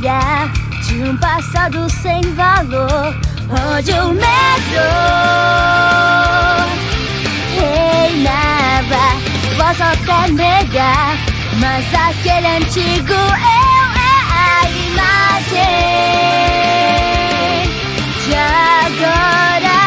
memória de um passado sem valor, onde o medo reinava. Posso até negar, mas aquele antigo eu é a imagem de agora,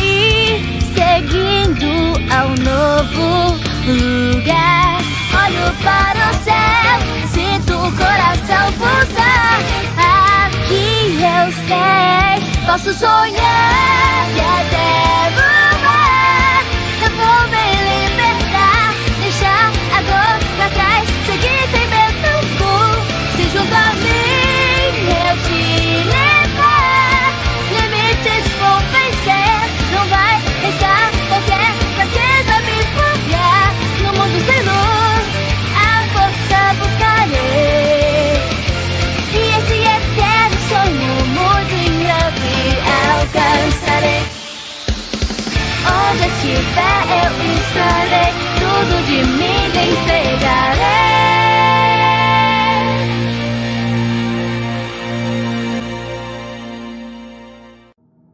e seguindo ao novo lugar. Olho para o céu, sinto o coração pulsar. Aqui eu sei, posso sonhar que até voar. Eu vou me libertar, deixar a dor pra trás, seguir sem medo. Se junto a mim eu te levar, limites vou vencer. Não vai deixar qualquer fraqueza me foguear. No mundo sem luz, a força buscarei, e esse eterno sonho muito em breve alcançarei. Onde estiver eu estarei, tudo de mim te entregarei.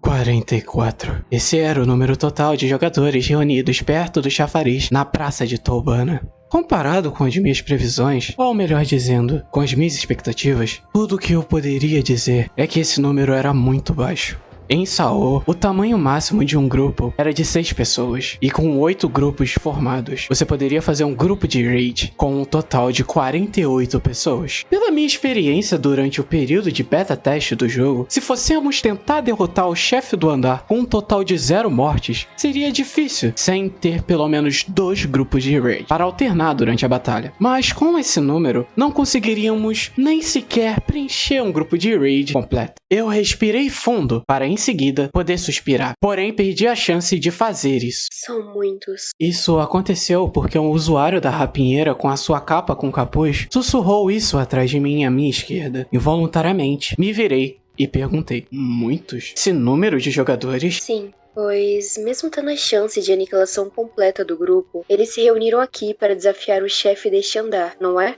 44. Esse era o número total de jogadores reunidos perto do chafariz na praça de Tolbana. Comparado com as minhas previsões, ou melhor dizendo, com as minhas expectativas, tudo o que eu poderia dizer é que esse número era muito baixo. Em Sao, o tamanho máximo de um grupo era de 6 pessoas, e com 8 grupos formados, você poderia fazer um grupo de raid com um total de 48 pessoas. Pela minha experiência durante o período de beta teste do jogo, se fossemos tentar derrotar o chefe do andar com um total de 0 mortes, seria difícil, sem ter pelo menos 2 grupos de raid para alternar durante a batalha. Mas com esse número, não conseguiríamos nem sequer preencher um grupo de raid completo. Eu respirei fundo para em seguida poder suspirar, porém perdi a chance de fazer isso. São muitos. Isso aconteceu porque um usuário da rapinheira com a sua capa com capuz sussurrou isso atrás de mim à minha esquerda. Involuntariamente, me virei e perguntei: muitos? Esse número de jogadores? Sim, pois mesmo tendo a chance de aniquilação completa do grupo, eles se reuniram aqui para desafiar o chefe deste andar, não é?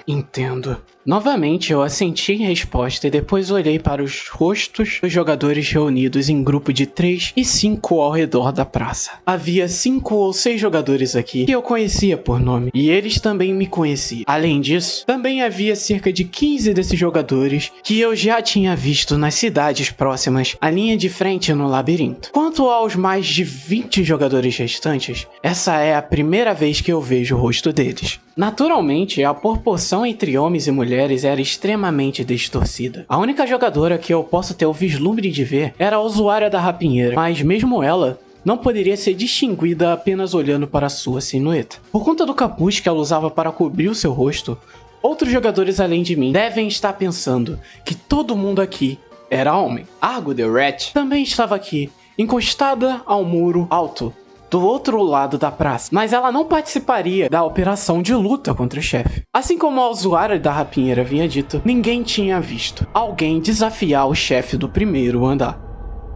Entendo. Novamente eu assenti em resposta e depois olhei para os rostos dos jogadores reunidos em grupo de 3 e 5 ao redor da praça. Havia 5 ou 6 jogadores aqui que eu conhecia por nome, e eles também me conheciam. Além disso, também havia cerca de 15 desses jogadores que eu já tinha visto nas cidades próximas à linha de frente no labirinto. Quanto aos mais de 20 jogadores restantes, essa é a primeira vez que eu vejo o rosto deles. Naturalmente, a proporção entre homens e mulheres era extremamente distorcida. A única jogadora que eu posso ter o vislumbre de ver era a usuária da rapinheira, mas mesmo ela não poderia ser distinguida apenas olhando para sua silhueta. Por conta do capuz que ela usava para cobrir o seu rosto, outros jogadores além de mim devem estar pensando que todo mundo aqui era homem. Argo the Rat também estava aqui, encostada ao muro alto do outro lado da praça, mas ela não participaria da operação de luta contra o chefe. Assim como a usuária da rapinheira havia dito, ninguém tinha visto alguém desafiar o chefe do primeiro andar.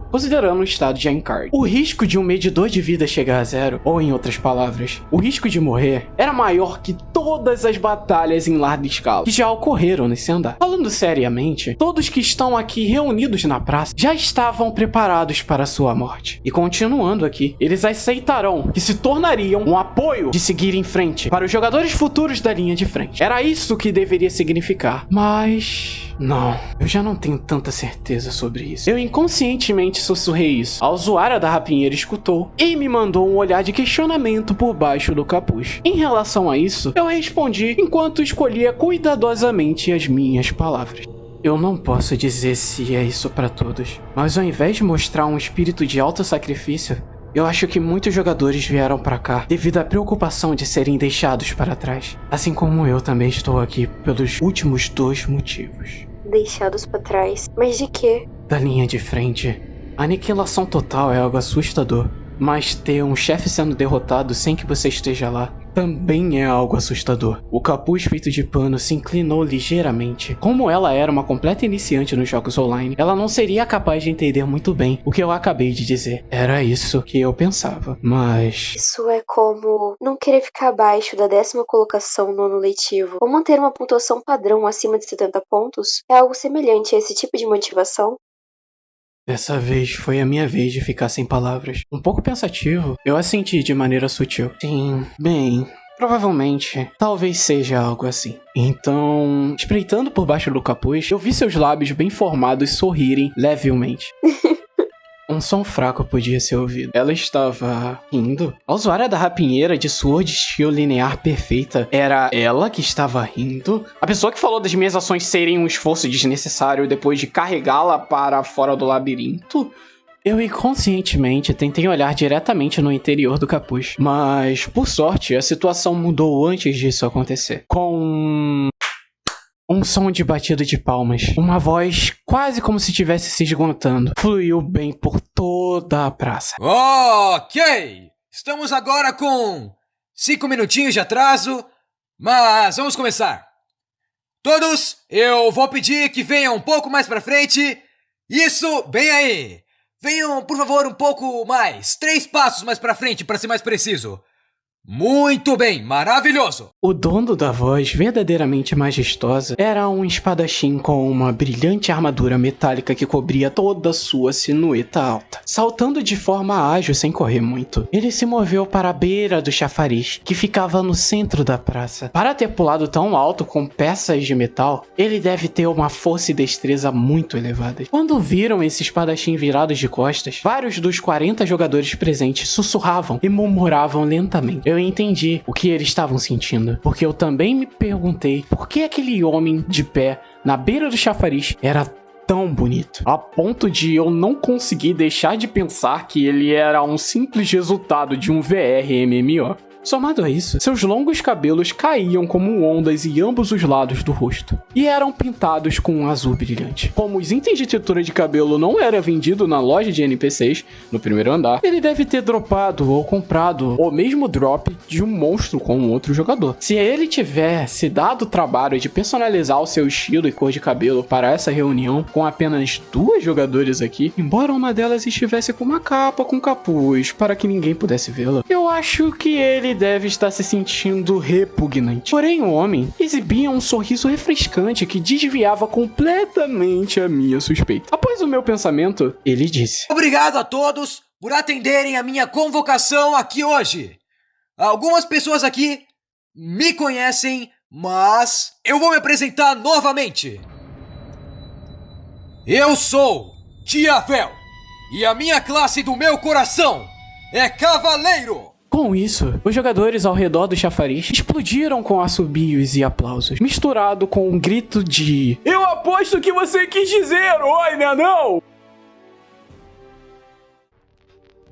Considerando o estado de Ankard, o risco de um medidor de vida chegar a 0, ou em outras palavras, o risco de morrer, era maior que todas as batalhas em larga escala que já ocorreram nesse andar. Falando seriamente, todos que estão aqui reunidos na praça já estavam preparados para sua morte. E continuando aqui, eles aceitarão que se tornariam um apoio de seguir em frente para os jogadores futuros da linha de frente. Era isso que deveria significar. Mas não, eu já não tenho tanta certeza sobre isso. Eu inconscientemente sussurrei isso. A usuária da rapinheira escutou e me mandou um olhar de questionamento por baixo do capuz. Em relação a isso, eu respondi enquanto escolhia cuidadosamente as minhas palavras. Eu não posso dizer se é isso para todos, mas ao invés de mostrar um espírito de autossacrifício, eu acho que muitos jogadores vieram pra cá devido à preocupação de serem deixados para trás. Assim como eu também estou aqui pelos últimos 2 motivos. Deixados pra trás? Mas de quê? Da linha de frente, a aniquilação total é algo assustador, mas ter um chefe sendo derrotado sem que você esteja lá também é algo assustador. O capuz feito de pano se inclinou ligeiramente. Como ela era uma completa iniciante nos jogos online, ela não seria capaz de entender muito bem o que eu acabei de dizer. Era isso que eu pensava, mas... Isso é como não querer ficar abaixo da 10ª colocação no ano letivo, ou manter uma pontuação padrão acima de 70 pontos. É algo semelhante a esse tipo de motivação? Dessa vez foi a minha vez de ficar sem palavras. Um pouco pensativo, eu assenti de maneira sutil. Sim, bem, provavelmente, talvez seja algo assim. Então, espreitando por baixo do capuz, eu vi seus lábios bem formados sorrirem levemente. Um som fraco podia ser ouvido. Ela estava rindo. A usuária da rapinheira de Sword Steel linear perfeita era ela que estava rindo? A pessoa que falou das minhas ações serem um esforço desnecessário depois de carregá-la para fora do labirinto? Eu inconscientemente tentei olhar diretamente no interior do capuz, mas, por sorte, a situação mudou antes disso acontecer. Com um som de batida de palmas, uma voz quase como se estivesse se esgotando, fluiu bem por toda a praça. Ok! Estamos agora com 5 minutinhos de atraso, mas vamos começar. Todos, eu vou pedir que venham um pouco mais pra frente. Isso, bem aí! Venham, por favor, um pouco mais. 3 passos mais pra frente, pra ser mais preciso. Muito bem, maravilhoso! O dono da voz, verdadeiramente majestosa, era um espadachim com uma brilhante armadura metálica que cobria toda a sua silhueta alta. Saltando de forma ágil sem correr muito, ele se moveu para a beira do chafariz, que ficava no centro da praça. Para ter pulado tão alto com peças de metal, ele deve ter uma força e destreza muito elevadas. Quando viram esse espadachim virado de costas, vários dos 40 jogadores presentes sussurravam e murmuravam lentamente. Eu entendi o que eles estavam sentindo, porque eu também me perguntei por que aquele homem de pé na beira do chafariz era tão bonito, a ponto de eu não conseguir deixar de pensar que ele era um simples resultado de um VR MMO. Somado a isso, seus longos cabelos caíam como ondas em ambos os lados do rosto, e eram pintados com um azul brilhante. Como os itens de textura de cabelo não era vendido na loja de NPCs, no primeiro andar, ele deve ter dropado ou comprado o mesmo drop de um monstro com um outro jogador. Se ele tivesse dado o trabalho de personalizar o seu estilo e cor de cabelo para essa reunião com apenas 2 jogadores aqui, embora uma delas estivesse com uma capa com capuz para que ninguém pudesse vê-la, eu acho que ele deve estar se sentindo repugnante. Porém, o homem exibia um sorriso refrescante que desviava completamente a minha suspeita. Após o meu pensamento, ele disse: Obrigado a todos por atenderem a minha convocação aqui hoje. Algumas pessoas aqui me conhecem, mas eu vou me apresentar novamente. Eu sou Tiavel, e a minha classe do meu coração é Cavaleiro. Com isso, os jogadores ao redor do chafariz explodiram com assobios e aplausos, misturado com um grito de "Eu aposto que você quis dizer, oi, né não?"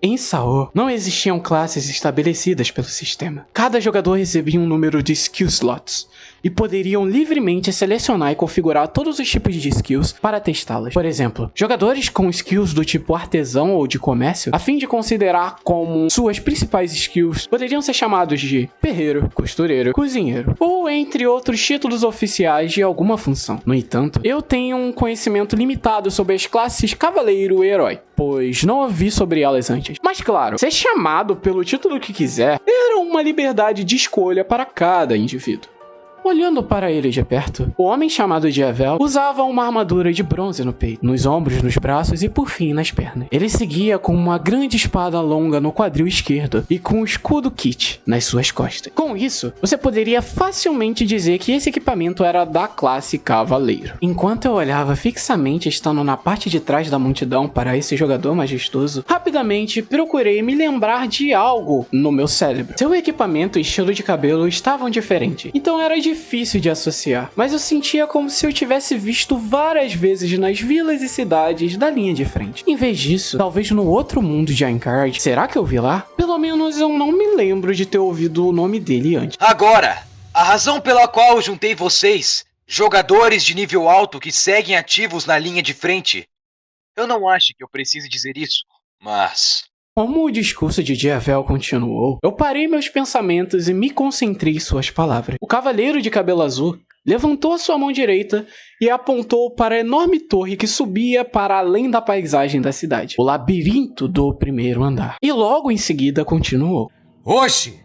Em Sao, não existiam classes estabelecidas pelo sistema. Cada jogador recebia um número de skill slots, e poderiam livremente selecionar e configurar todos os tipos de skills para testá-las. Por exemplo, jogadores com skills do tipo artesão ou de comércio, a fim de considerar como suas principais skills, poderiam ser chamados de ferreiro, costureiro, cozinheiro, ou entre outros títulos oficiais de alguma função. No entanto, eu tenho um conhecimento limitado sobre as classes cavaleiro e herói, pois não ouvi sobre elas antes. Mas claro, ser chamado pelo título que quiser era uma liberdade de escolha para cada indivíduo. Olhando para ele de perto, o homem chamado Diavel usava uma armadura de bronze no peito, nos ombros, nos braços e por fim nas pernas. Ele seguia com uma grande espada longa no quadril esquerdo e com um escudo kit nas suas costas. Com isso, você poderia facilmente dizer que esse equipamento era da classe Cavaleiro. Enquanto eu olhava fixamente estando na parte de trás da multidão para esse jogador majestoso, rapidamente procurei me lembrar de algo no meu cérebro. Seu equipamento e estilo de cabelo estavam diferentes, então era difícil de associar, mas eu sentia como se eu tivesse visto várias vezes nas vilas e cidades da linha de frente. Em vez disso, talvez no outro mundo de Aincrad, será que eu vi lá? Pelo menos eu não me lembro de ter ouvido o nome dele antes. Agora, a razão pela qual eu juntei vocês, jogadores de nível alto que seguem ativos na linha de frente, eu não acho que eu precise dizer isso, mas... Como o discurso de Diavel continuou, eu parei meus pensamentos e me concentrei em suas palavras. O cavaleiro de cabelo azul levantou a sua mão direita e apontou para a enorme torre que subia para além da paisagem da cidade, o labirinto do primeiro andar. E logo em seguida continuou. Hoje,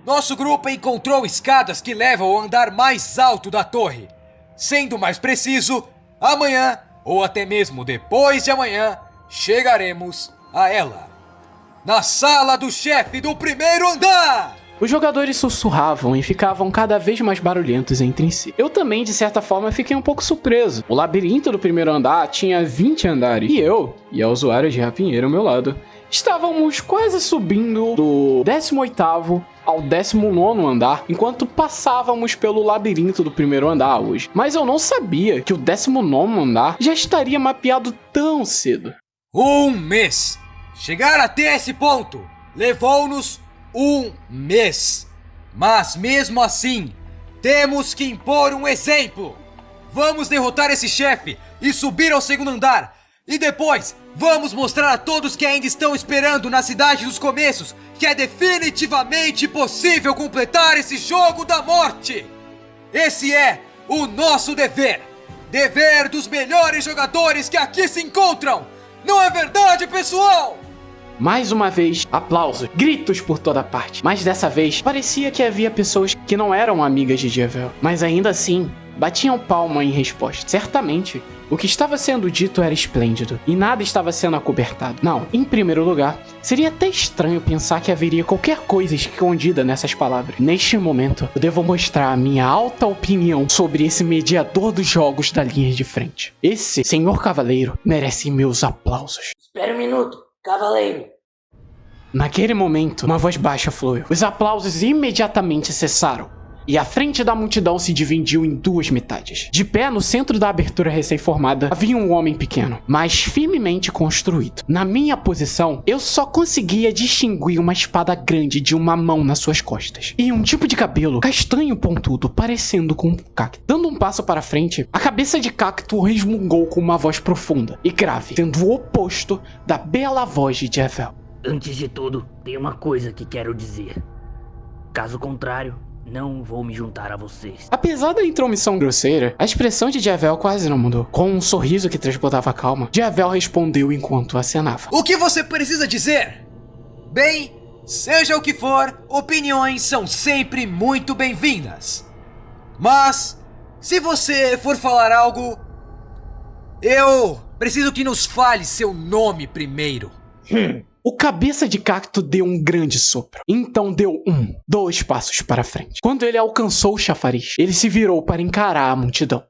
nosso grupo encontrou escadas que levam ao andar mais alto da torre. Sendo mais preciso, amanhã, ou até mesmo depois de amanhã, chegaremos a ela. Na sala do chefe do primeiro andar! Os jogadores sussurravam e ficavam cada vez mais barulhentos entre si. Eu também, de certa forma, fiquei um pouco surpreso. O labirinto do primeiro andar tinha 20 andares. E eu, e a usuária de rapinheiro ao meu lado, estávamos quase subindo do 18º ao 19º andar, enquanto passávamos pelo labirinto do primeiro andar hoje. Mas eu não sabia que o 19º andar já estaria mapeado tão cedo. Um mês! Chegar até esse ponto levou-nos um mês. Mas mesmo assim, temos que impor um exemplo. Vamos derrotar esse chefe e subir ao segundo andar. E depois, vamos mostrar a todos que ainda estão esperando na cidade dos começos que é definitivamente possível completar esse jogo da morte. Esse é o nosso dever. Dever dos melhores jogadores que aqui se encontram. Não é verdade, pessoal? Mais uma vez, aplausos, gritos por toda parte. Mas dessa vez, parecia que havia pessoas que não eram amigas de Diavel. Mas ainda assim, batiam palma em resposta. Certamente, o que estava sendo dito era esplêndido, e nada estava sendo acobertado. Não, em primeiro lugar, seria até estranho pensar que haveria qualquer coisa escondida nessas palavras. Neste momento, eu devo mostrar a minha alta opinião sobre esse mediador dos jogos da linha de frente. Esse senhor cavaleiro merece meus aplausos. Espera um minuto, cavaleiro. Naquele momento, uma voz baixa fluiu. Os aplausos imediatamente cessaram. E a frente da multidão se dividiu em duas metades. De pé no centro da abertura recém-formada, havia um homem pequeno, mas firmemente construído. Na minha posição, eu só conseguia distinguir uma espada grande de uma mão nas suas costas. E um tipo de cabelo castanho pontudo, parecendo com um cacto. Dando um passo para frente, a cabeça de cacto resmungou com uma voz profunda e grave, sendo o oposto da bela voz de Diavel. Antes de tudo, tem uma coisa que quero dizer. Caso contrário, não vou me juntar a vocês. Apesar da intromissão grosseira, a expressão de Diavel quase não mudou. Com um sorriso que transbordava calma, Diavel respondeu enquanto acenava. O que você precisa dizer? Bem, seja o que for, opiniões são sempre muito bem-vindas. Mas, se você for falar algo, eu preciso que nos fale seu nome primeiro. O cabeça de cacto deu um grande sopro. Então deu 2 passos para frente. Quando ele alcançou o chafariz, ele se virou para encarar a multidão.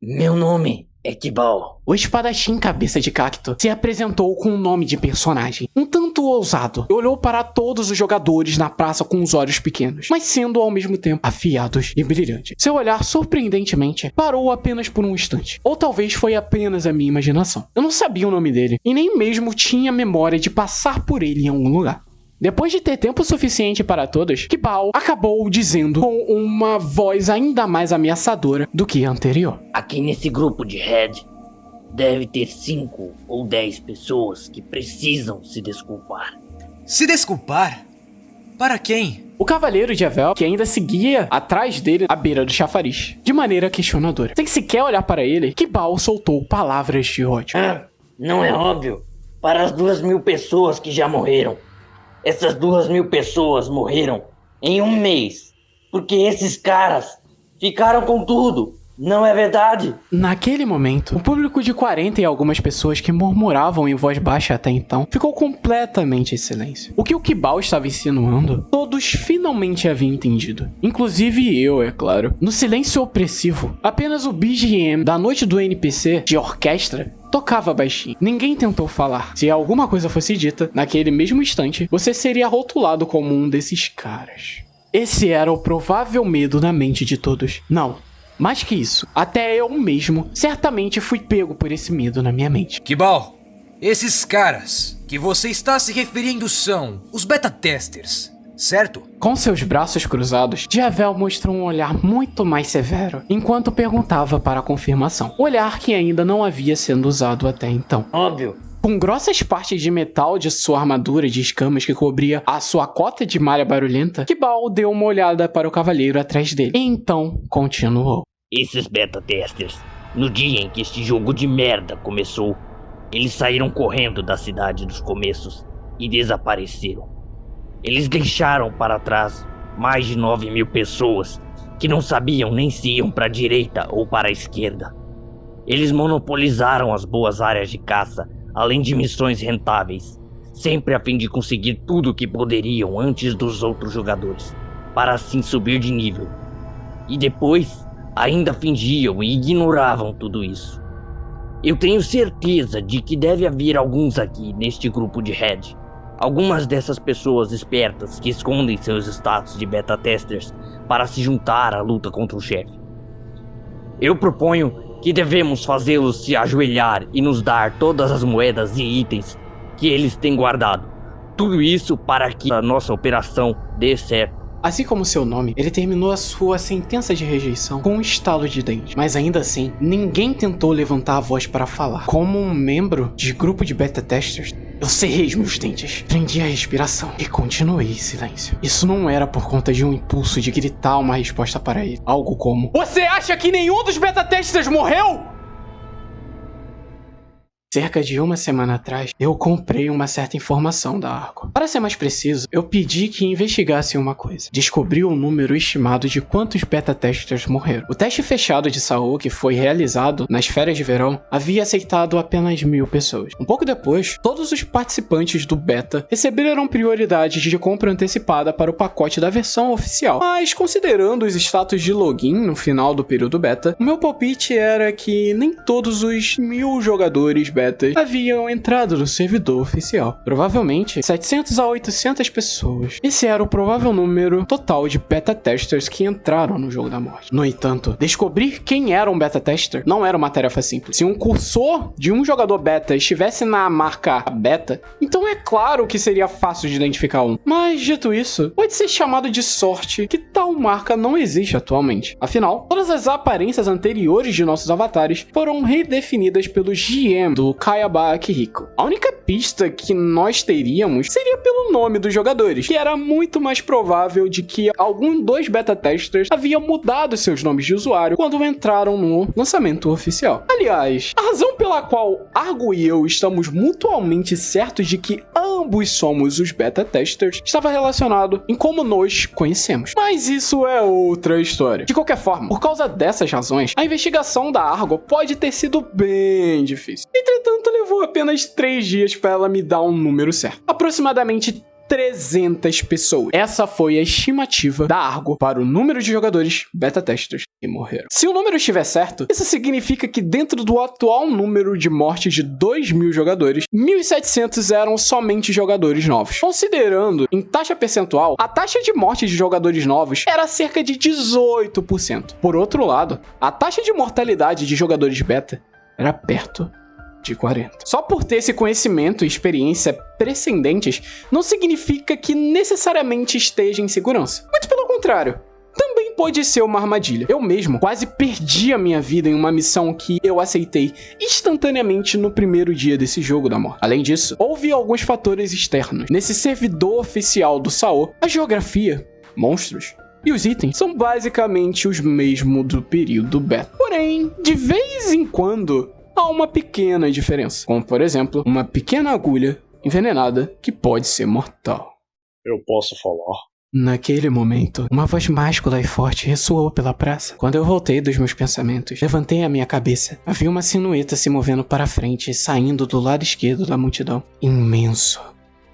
Meu nome é Kibal. O espadachim cabeça de cacto se apresentou com um nome de personagem, um tanto ousado. Olhou para todos os jogadores na praça com os olhos pequenos, mas sendo ao mesmo tempo afiados e brilhantes. Seu olhar, surpreendentemente, parou apenas por um instante. Ou talvez foi apenas a minha imaginação. Eu não sabia o nome dele, e nem mesmo tinha memória de passar por ele em algum lugar. Depois de ter tempo suficiente para todos, Kibal acabou dizendo com uma voz ainda mais ameaçadora do que a anterior. Aqui nesse grupo de Red, deve ter 5 ou 10 pessoas que precisam se desculpar. Se desculpar? Para quem? O cavaleiro de Diavel, que ainda seguia atrás dele à beira do chafariz, de maneira questionadora. Sem sequer olhar para ele, Kibal soltou palavras de ódio. Não é óbvio? Para as 2.000 pessoas que já morreram. Essas 2.000 pessoas morreram em um mês, porque esses caras ficaram com tudo, não é verdade? Naquele momento, o público de 40 e algumas pessoas que murmuravam em voz baixa até então, ficou completamente em silêncio. O que o Kibal estava insinuando, todos finalmente haviam entendido. Inclusive eu, é claro. No silêncio opressivo, apenas o BGM da noite do NPC de orquestra tocava baixinho. Ninguém tentou falar. Se alguma coisa fosse dita, naquele mesmo instante, você seria rotulado como um desses caras. Esse era o provável medo na mente de todos. Não, mais que isso, até eu mesmo certamente fui pego por esse medo na minha mente. Kibal, esses caras que você está se referindo são os beta-testers, certo? Com seus braços cruzados, Diavel mostrou um olhar muito mais severo, enquanto perguntava para a confirmação. Olhar que ainda não havia sido usado até então. Óbvio. Com grossas partes de metal de sua armadura de escamas que cobria a sua cota de malha barulhenta, Kibal deu uma olhada para o cavaleiro atrás dele. E então continuou. Esses beta-testers, no dia em que este jogo de merda começou, eles saíram correndo da cidade dos começos e desapareceram. Eles deixaram para trás mais de 9.000 pessoas que não sabiam nem se iam para a direita ou para a esquerda. Eles monopolizaram as boas áreas de caça, além de missões rentáveis, sempre a fim de conseguir tudo o que poderiam antes dos outros jogadores, para assim subir de nível. E depois, ainda fingiam e ignoravam tudo isso. Eu tenho certeza de que deve haver alguns aqui neste grupo de Red. Algumas dessas pessoas espertas que escondem seus status de beta-testers para se juntar à luta contra o chefe. Eu proponho que devemos fazê-los se ajoelhar e nos dar todas as moedas e itens que eles têm guardado. Tudo isso para que a nossa operação dê certo. Assim como seu nome, ele terminou a sua sentença de rejeição com um estalo de dente. Mas ainda assim, ninguém tentou levantar a voz para falar. Como um membro de grupo de beta-testers, eu cerrei os meus dentes, prendi a respiração e continuei em silêncio. Isso não era por conta de um impulso de gritar uma resposta para ele. Algo como: "Você acha que nenhum dos beta-testers morreu?" Cerca de uma semana atrás, eu comprei uma certa informação da Argo. Para ser mais preciso, eu pedi que investigassem uma coisa. Descobri o número estimado de quantos beta-testers morreram. O teste fechado de Saul, que foi realizado nas férias de verão, havia aceitado apenas 1.000 pessoas. Um pouco depois, todos os participantes do beta receberam prioridade de compra antecipada para o pacote da versão oficial. Mas, considerando os status de login no final do período beta, o meu palpite era que nem todos os 1.000 jogadores beta haviam entrado no servidor oficial. Provavelmente 700 a 800 pessoas. Esse era o provável número total de beta-testers que entraram no jogo da morte. No entanto, descobrir quem era um beta-tester não era uma tarefa simples. Se um cursor de um jogador beta estivesse na marca beta, então é claro que seria fácil de identificar um. Mas, dito isso, pode ser chamado de sorte que tal marca não existe atualmente. Afinal, todas as aparências anteriores de nossos avatares foram redefinidas pelo GM do Kayaba Akihiko. A única pista que nós teríamos seria pelo nome dos jogadores, que era muito mais provável de que algum dos beta-testers haviam mudado seus nomes de usuário quando entraram no lançamento oficial. Aliás, a razão pela qual Argo e eu estamos mutuamente certos de que ambos somos os beta-testers estava relacionado em como nos conhecemos. Mas isso é outra história. De qualquer forma, por causa dessas razões, a investigação da Argo pode ter sido bem difícil. Entretanto, levou apenas 3 dias para ela me dar um número certo. Aproximadamente 300 pessoas. Essa foi a estimativa da Argo para o número de jogadores beta-testers que morreram. Se o número estiver certo, isso significa que dentro do atual número de mortes de 2.000 jogadores, 1.700 eram somente jogadores novos. Considerando em taxa percentual, a taxa de morte de jogadores novos era cerca de 18%. Por outro lado, a taxa de mortalidade de jogadores beta era perto de 40. Só por ter esse conhecimento e experiência precedentes, não significa que necessariamente esteja em segurança. Muito pelo contrário. Também pode ser uma armadilha. Eu mesmo quase perdi a minha vida em uma missão que eu aceitei instantaneamente no primeiro dia desse jogo da morte. Além disso, houve alguns fatores externos. Nesse servidor oficial do Sao, a geografia, monstros e os itens são basicamente os mesmos do período beta. Porém, de vez em quando, há uma pequena diferença, como por exemplo, uma pequena agulha envenenada que pode ser mortal. Eu posso falar? Naquele momento, uma voz máscula e forte ressoou pela praça. Quando eu voltei dos meus pensamentos, levantei a minha cabeça. Havia uma silhueta se movendo para frente, saindo do lado esquerdo da multidão. Imenso.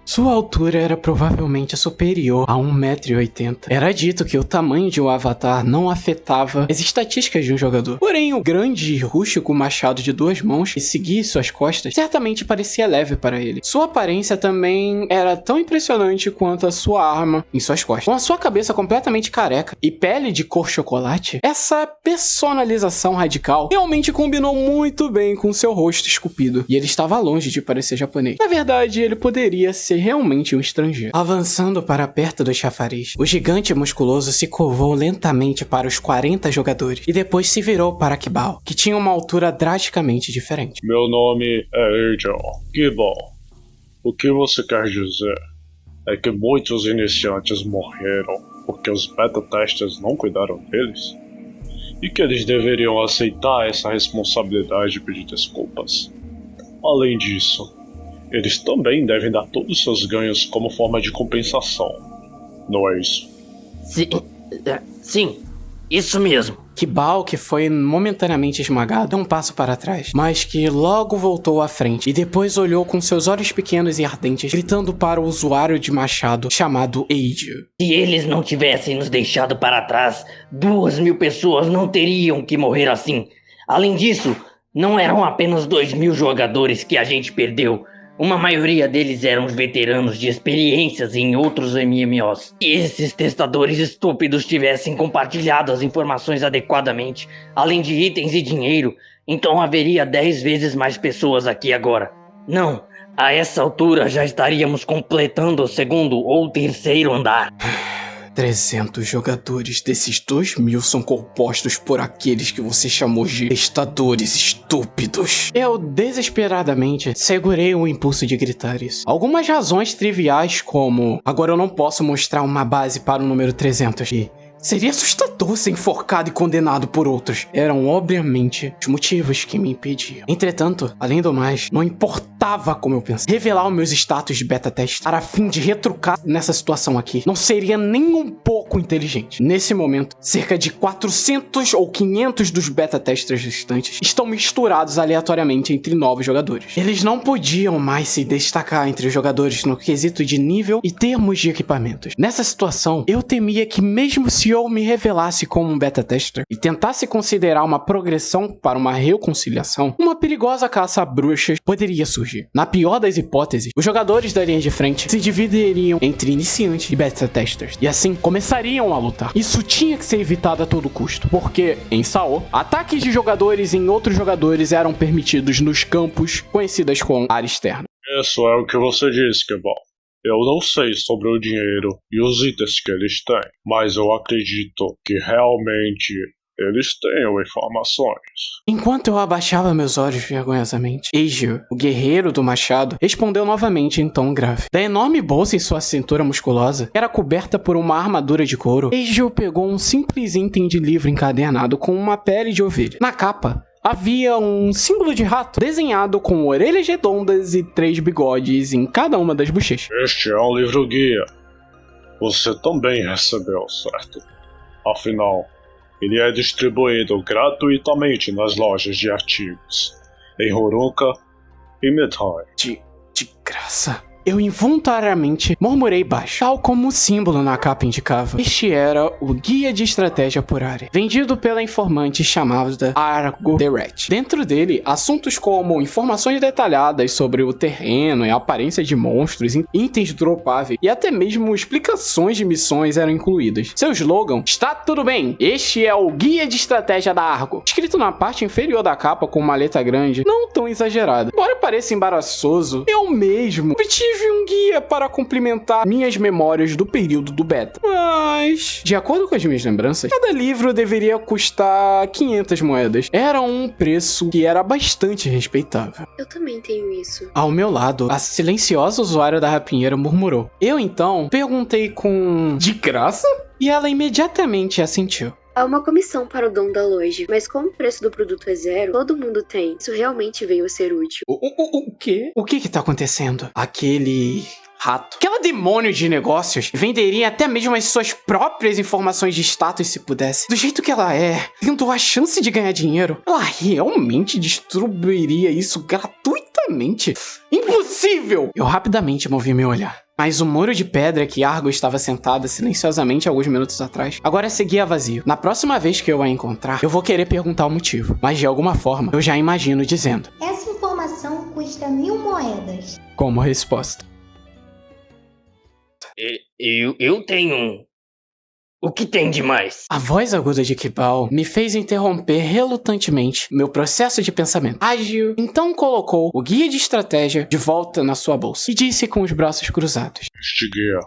Sua altura era provavelmente superior a 1,80 m. Era dito que o tamanho de um avatar não afetava as estatísticas de um jogador. Porém, o grande e rústico machado de 2 mãos que seguia suas costas certamente parecia leve para ele. Sua aparência também era tão impressionante quanto a sua arma em suas costas. Com a sua cabeça completamente careca e pele de cor chocolate, essa personalização radical realmente combinou muito bem com seu rosto esculpido. E ele estava longe de parecer japonês. Na verdade, ele poderia ser realmente um estrangeiro. Avançando para perto do chafariz, o gigante musculoso se curvou lentamente para os 40 jogadores e depois se virou para Kibal, que tinha uma altura drasticamente diferente. Meu nome é Angel. Que bom. O que você quer dizer é que muitos iniciantes morreram porque os beta-testers não cuidaram deles? E que eles deveriam aceitar essa responsabilidade de pedir desculpas. Além disso, eles também devem dar todos os seus ganhos como forma de compensação. Não é isso? Sim, isso mesmo. Kibal, que foi momentaneamente esmagado, deu um passo para trás, mas que logo voltou à frente e depois olhou com seus olhos pequenos e ardentes, gritando para o usuário de machado chamado Eiji. Se eles não tivessem nos deixado para trás, 2.000 pessoas não teriam que morrer assim. Além disso, não eram apenas 2.000 jogadores que a gente perdeu. Uma maioria deles eram veteranos de experiências em outros MMOs. Se esses testadores estúpidos tivessem compartilhado as informações adequadamente, além de itens e dinheiro, então haveria 10 vezes mais pessoas aqui agora. Não, a essa altura já estaríamos completando o segundo ou terceiro andar. 300 jogadores desses 2.000 são compostos por aqueles que você chamou de testadores estúpidos. Eu desesperadamente segurei o impulso de gritar isso. Algumas razões triviais como: agora eu não posso mostrar uma base para o número 300 e seria assustador ser enforcado e condenado por outros, eram obviamente os motivos que me impediam. Entretanto, além do mais, não importava como eu pensava. Revelar os meus status de beta teste para fim de retrucar nessa situação aqui não seria nem um pouco inteligente. Nesse momento, cerca de 400 ou 500 dos beta testers restantes estão misturados aleatoriamente entre novos jogadores. Eles não podiam mais se destacar entre os jogadores no quesito de nível e termos de equipamentos. Nessa situação, eu temia que mesmo se eu me revelasse como um beta tester e tentasse considerar uma progressão para uma reconciliação, uma perigosa caça a bruxas poderia surgir. Na pior das hipóteses, os jogadores da linha de frente se dividiriam entre iniciantes e beta testers, e assim começariam a lutar. Isso tinha que ser evitado a todo custo, porque, em Sao, ataques de jogadores em outros jogadores eram permitidos nos campos conhecidos como área externa. Isso é o que você disse, que bom. Eu não sei sobre o dinheiro e os itens que eles têm, mas eu acredito que realmente eles tenham informações. Enquanto eu abaixava meus olhos vergonhosamente, Eiji, o guerreiro do machado, respondeu novamente em tom grave. Da enorme bolsa em sua cintura musculosa, que era coberta por uma armadura de couro, Eiji pegou um simples item de livro encadernado com uma pele de ovelha. Na capa, havia um símbolo de rato desenhado com orelhas redondas e 3 bigodes em cada uma das bochechas. Este é um livro guia. Você também recebeu, certo? Afinal, ele é distribuído gratuitamente nas lojas de artigos, em Horuka e Midhai. De graça. Eu involuntariamente murmurei baixo, tal como o símbolo na capa indicava. Este era o Guia de Estratégia por Área, vendido pela informante chamada Argo Direct. Dentro dele, assuntos como informações detalhadas sobre o terreno e a aparência de monstros, itens dropáveis e até mesmo explicações de missões eram incluídas. Seu slogan: "Está tudo bem, este é o Guia de Estratégia da Argo", escrito na parte inferior da capa com uma letra grande, não tão exagerada. Embora pareça embaraçoso, eu mesmo tive um guia para complementar minhas memórias do período do beta. Mas, de acordo com as minhas lembranças, cada livro deveria custar 500 moedas. Era um preço que era bastante respeitável. Eu também tenho isso. Ao meu lado, a silenciosa usuária da rapinheira murmurou. Eu, então, perguntei com: "De graça?" E ela imediatamente assentiu. Há uma comissão para o dono da loja, mas como o preço do produto é 0, todo mundo tem. Isso realmente veio a ser útil. O quê? O que tá acontecendo? Aquele rato, aquela demônio de negócios, venderia até mesmo as suas próprias informações de status se pudesse. Do jeito que ela é, tendo a chance de ganhar dinheiro, ela realmente distribuiria isso gratuitamente? Impossível! Eu rapidamente movi meu olhar. Mas o muro de pedra que Argo estava sentada silenciosamente alguns minutos atrás, agora seguia vazio. Na próxima vez que eu a encontrar, eu vou querer perguntar o motivo. Mas de alguma forma, eu já imagino dizendo: "Essa informação custa 1000 moedas. Como resposta. Eu tenho O que tem de mais? A voz aguda de Kibal me fez interromper relutantemente meu processo de pensamento. Ágil então colocou o guia de estratégia de volta na sua bolsa e disse com os braços cruzados: Este guia,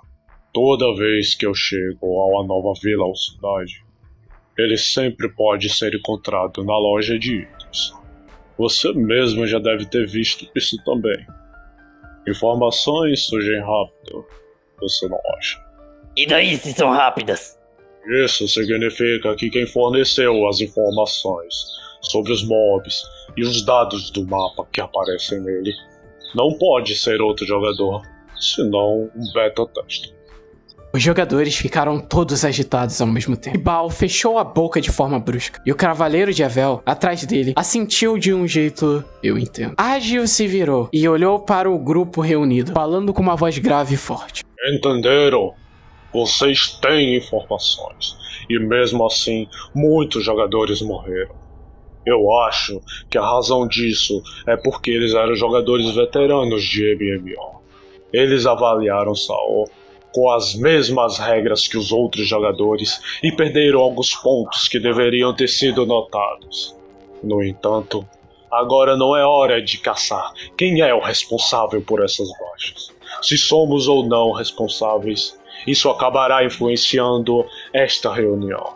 toda vez que eu chego a uma nova vila ou cidade, ele sempre pode ser encontrado na loja de itens. Você mesmo já deve ter visto isso também. Informações surgem rápido, você não acha? E daí se são rápidas? Isso significa que quem forneceu as informações sobre os mobs e os dados do mapa que aparecem nele não pode ser outro jogador, senão um beta tester. Os jogadores ficaram todos agitados ao mesmo tempo. Kibal fechou a boca de forma brusca, e o Cavaleiro de Avel, atrás dele, assentiu de um jeito eu entendo. Ágil se virou e olhou para o grupo reunido, falando com uma voz grave e forte. Entenderam? Vocês têm informações, e mesmo assim, muitos jogadores morreram. Eu acho que a razão disso é porque eles eram jogadores veteranos de MMO. Eles avaliaram Saul com as mesmas regras que os outros jogadores e perderam alguns pontos que deveriam ter sido notados. No entanto, agora não é hora de caçar quem é o responsável por essas baixas. Se somos ou não responsáveis, isso acabará influenciando esta reunião.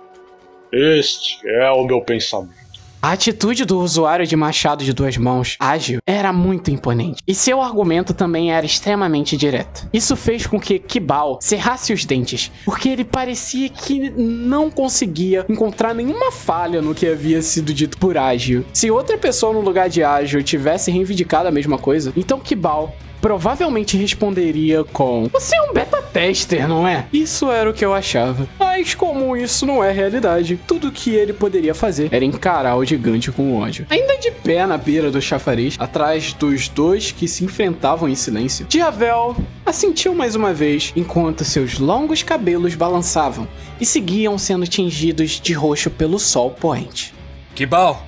Este é o meu pensamento. A atitude do usuário de machado de duas mãos, Ágil, era muito imponente, e seu argumento também era extremamente direto. Isso fez com que Kibal cerrasse os dentes, porque ele parecia que não conseguia encontrar nenhuma falha no que havia sido dito por Ágil. Se outra pessoa no lugar de Ágil tivesse reivindicado a mesma coisa, então Kibal provavelmente responderia com: você é um beta tester, não é? Isso era o que eu achava. Mas como isso não é realidade, tudo que ele poderia fazer era encarar o gigante com ódio. Ainda de pé na beira do chafariz, atrás dos dois que se enfrentavam em silêncio, Diavel assentiu mais uma vez, enquanto seus longos cabelos balançavam e seguiam sendo tingidos de roxo pelo sol poente. Kibal,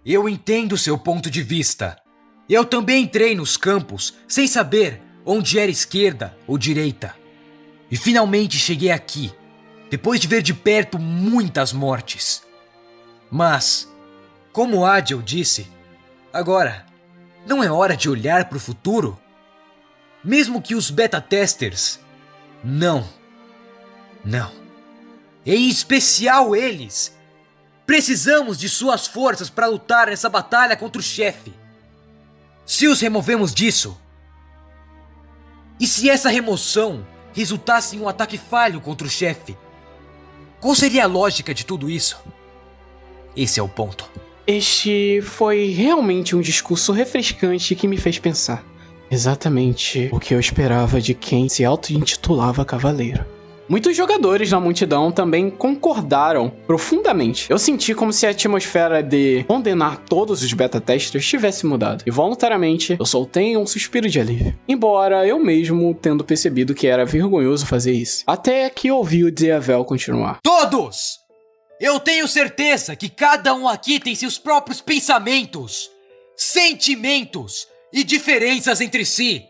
eu entendo seu ponto de vista. Eu também entrei nos campos sem saber onde era esquerda ou direita. E finalmente cheguei aqui, depois de ver de perto muitas mortes. Mas, como Adil disse, agora não é hora de olhar para o futuro? Mesmo que os beta-testers... Não. Em especial eles. Precisamos de suas forças para lutar nessa batalha contra o chefe. Se os removemos disso, e se essa remoção resultasse em um ataque falho contra o chefe, qual seria a lógica de tudo isso? Esse é o ponto. Este foi realmente um discurso refrescante que me fez pensar. Exatamente o que eu esperava de quem se auto-intitulava cavaleiro. Muitos jogadores na multidão também concordaram profundamente. Eu senti como se a atmosfera de condenar todos os beta-testers tivesse mudado. E voluntariamente, eu soltei um suspiro de alívio. Embora eu mesmo tendo percebido que era vergonhoso fazer isso. Até que ouvi o Diavel continuar. Todos! Eu tenho certeza que cada um aqui tem seus próprios pensamentos, sentimentos e diferenças entre si.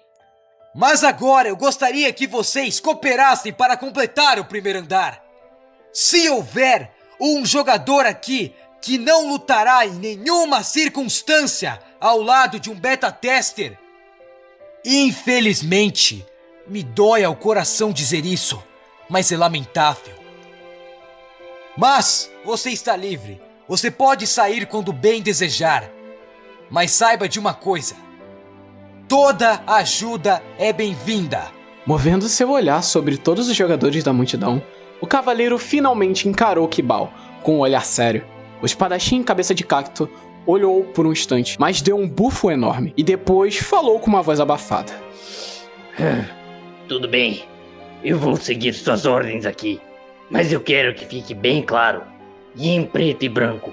Mas agora eu gostaria que vocês cooperassem para completar o primeiro andar. Se houver um jogador aqui que não lutará em nenhuma circunstância ao lado de um beta-tester, infelizmente, me dói ao coração dizer isso, mas é lamentável. Mas você está livre, você pode sair quando bem desejar, mas saiba de uma coisa. Toda ajuda é bem-vinda. Movendo seu olhar sobre todos os jogadores da multidão, o cavaleiro finalmente encarou Kibal com um olhar sério. O espadachim cabeça de cacto olhou por um instante, mas deu um bufo enorme e depois falou com uma voz abafada. Tudo bem, eu vou seguir suas ordens aqui, mas eu quero que fique bem claro, e em preto e branco,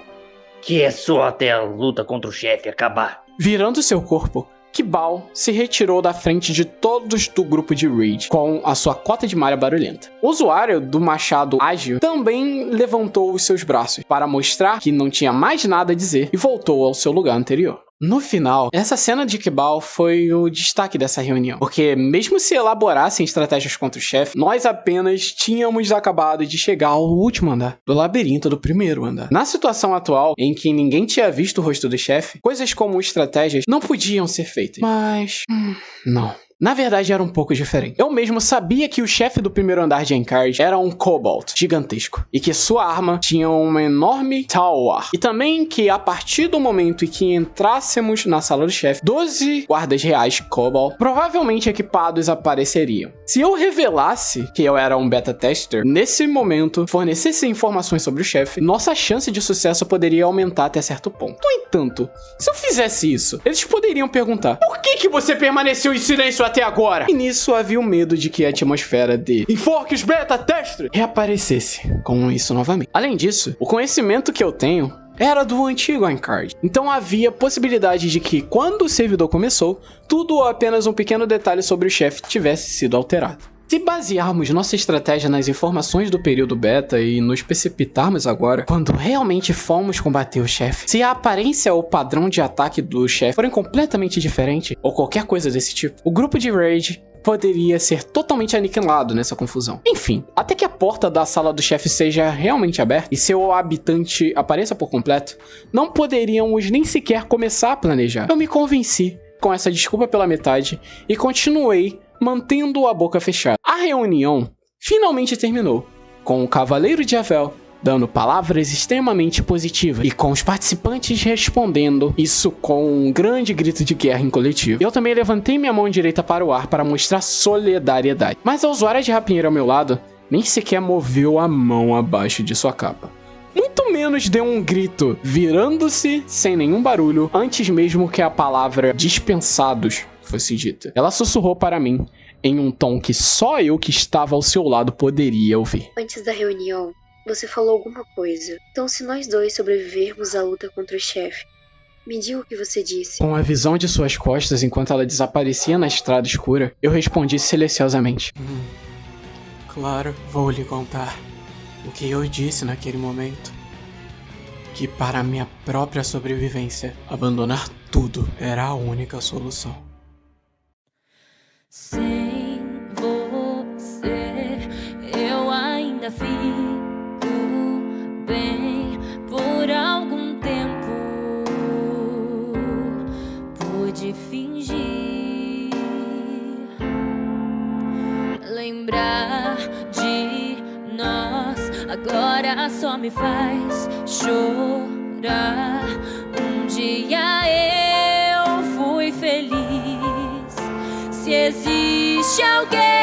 que é só até a luta contra o chefe acabar. Virando seu corpo, Kibal se retirou da frente de todos do grupo de Raid, com a sua cota de malha barulhenta. O usuário do machado ágil também levantou os seus braços para mostrar que não tinha mais nada a dizer e voltou ao seu lugar anterior. No final, essa cena de Kibal foi o destaque dessa reunião, porque mesmo se elaborassem estratégias contra o chefe, nós apenas tínhamos acabado de chegar ao último andar do labirinto do primeiro andar. Na situação atual, em que ninguém tinha visto o rosto do chefe, coisas como estratégias não podiam ser feitas. Mas... não. Na verdade, era um pouco diferente. Eu mesmo sabia que o chefe do primeiro andar de Encard era um Kobold gigantesco, e que sua arma tinha uma enorme Tower. E também que a partir do momento em que entrássemos na sala do chefe, 12 guardas reais Kobold, provavelmente equipados, apareceriam. Se eu revelasse que eu era um beta tester, nesse momento, fornecesse informações sobre o chefe, nossa chance de sucesso poderia aumentar até certo ponto. No entanto, se eu fizesse isso, eles poderiam perguntar: por que você permaneceu em silêncio até agora? E nisso havia o medo de que a atmosfera de enfoque os beta testers reaparecesse com isso novamente. Além disso, o conhecimento que eu tenho era do antigo Encard. Então havia possibilidade de que, quando o servidor começou, tudo ou apenas um pequeno detalhe sobre o chefe tivesse sido alterado. Se basearmos nossa estratégia nas informações do período beta e nos precipitarmos agora, quando realmente fomos combater o chefe, se a aparência ou padrão de ataque do chefe forem completamente diferentes, ou qualquer coisa desse tipo, o grupo de raid poderia ser totalmente aniquilado nessa confusão. Enfim, até que a porta da sala do chefe seja realmente aberta e seu habitante apareça por completo, não poderíamos nem sequer começar a planejar. Eu me convenci com essa desculpa pela metade e continuei mantendo a boca fechada. A reunião finalmente terminou, com o Cavaleiro de Avel dando palavras extremamente positivas e com os participantes respondendo isso com um grande grito de guerra em coletivo. Eu também levantei minha mão direita para o ar para mostrar solidariedade, mas a usuária de rapinheiro ao meu lado nem sequer moveu a mão abaixo de sua capa. Muito menos deu um grito, virando-se sem nenhum barulho, antes mesmo que a palavra dispensados fosse dita. Ela sussurrou para mim, em um tom que só eu que estava ao seu lado poderia ouvir. Antes da reunião, você falou alguma coisa. Então, se nós dois sobrevivermos à luta contra o chefe, me diga o que você disse. Com a visão de suas costas enquanto ela desaparecia na estrada escura, eu respondi silenciosamente. Claro, vou lhe contar o que eu disse naquele momento. Que para minha própria sobrevivência, abandonar tudo era a única solução. Sem você, eu ainda fico bem por algum tempo. Pude fingir, lembrar de nós agora só me faz chorar. Um dia eu fui feliz. Se existe alguém